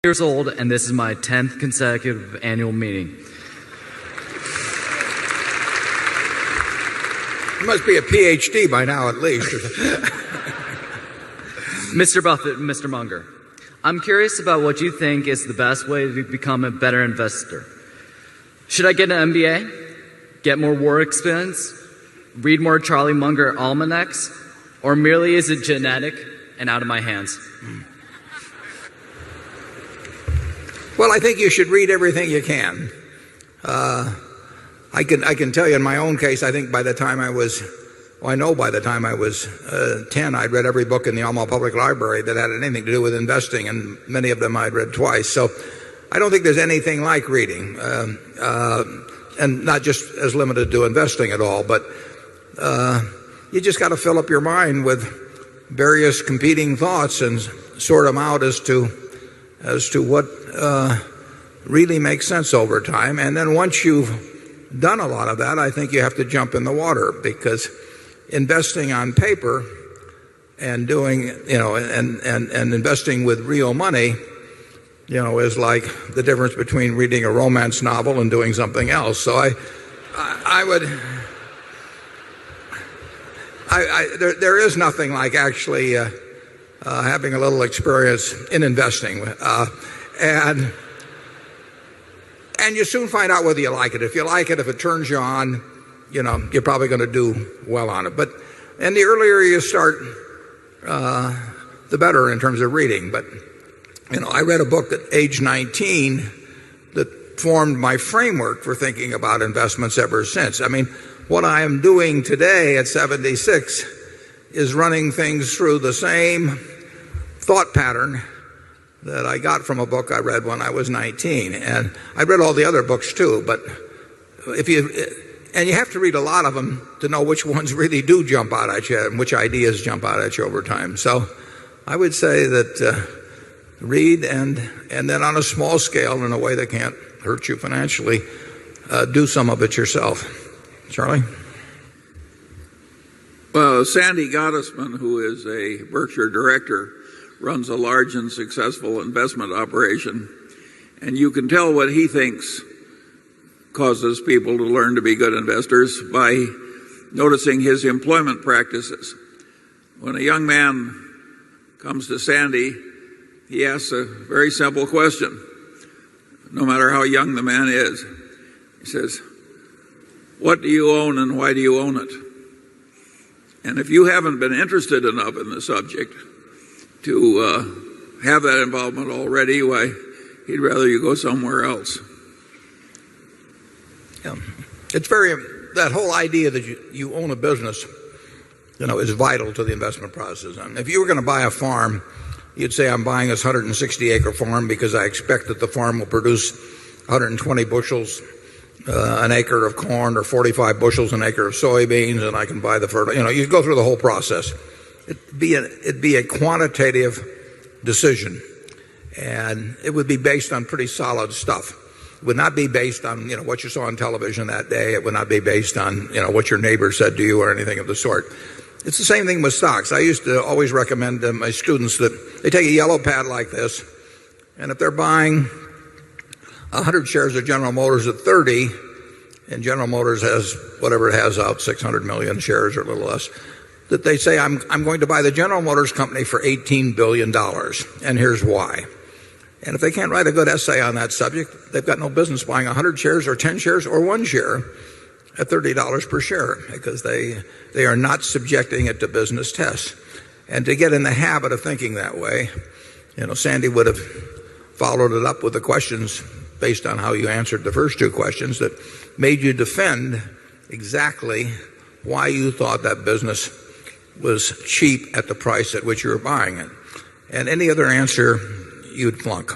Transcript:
Years old, and this is my 10th consecutive annual meeting. You must be a PhD by now, at least. Mr. Buffett, Mr. Munger, I'm curious about what you think is the best way to become a better investor. Should I get an MBA, get more war experience, read more Charlie Munger almanacs, or merely is it genetic and out of my hands? Well, I think you should read everything you can. I can tell you in my own case, I think by the time I was 10, I'd read every book in the Omaha Public Library that had anything to do with investing, and many of them I'd read twice. So I don't think there's anything like reading, and not just as limited to investing at all, but you just got to fill up your mind with various competing thoughts and sort them out as to what really makes sense over time. And then once you've done a lot of that, I think you have to jump in the water, because investing on paper and doing, and investing with real money, is like the difference between reading a romance novel and doing something else. So there is nothing like actually having a little experience in investing, and you soon find out whether you like it. If you like it, if it turns you on, you're probably going to do well on it. And the earlier you start, the better in terms of reading. But I read a book at age 19 that formed my framework for thinking about investments ever since. I mean, what I am doing today at 76 is running things through the same thought pattern that I got from a book I read when I was 19. And I read all the other books too, but you have to read a lot of them to know which ones really do jump out at you and which ideas jump out at you over time. So I would say that read, and then on a small scale, in a way that can't hurt you financially, do some of it yourself. Charlie? Well, Sandy Gottesman, who is a Berkshire director, runs a large and successful investment operation, and you can tell what he thinks causes people to learn to be good investors by noticing his employment practices. When a young man comes to Sandy, he asks a very simple question, no matter how young the man is. He says, "What do you own and why do you own it?" And if you haven't been interested enough in the subject to have that involvement already, why, he'd rather you go somewhere else. Yeah. It's that whole idea that you own a business, is vital to the investment process. I mean, if you were going to buy a farm, you'd say, I'm buying this 160-acre farm because I expect that the farm will produce 120 bushels an acre of corn, or 45 bushels an acre of soybeans, and I can buy the fertilizer. You go through the whole process. It'd be a quantitative decision, and it would be based on pretty solid stuff. It would not be based on what you saw on television that day. It would not be based on what your neighbor said to you or anything of the sort. It's the same thing with stocks. I used to always recommend to my students that they take a yellow pad like this, and if they're buying 100 shares of General Motors at 30, and General Motors has whatever it has out, 600 million shares or a little less, that they say, I'm going to buy the General Motors company for $18 billion, and here's why. And if they can't write a good essay on that subject, they've got no business buying 100 shares or 10 shares or 1 share at $30 per share, because they are not subjecting it to business tests. And to get in the habit of thinking that way, Sandy would have followed it up with the questions based on how you answered the first two questions that made you defend exactly why you thought that business was cheap at the price at which you were buying it. And any other answer, you'd flunk.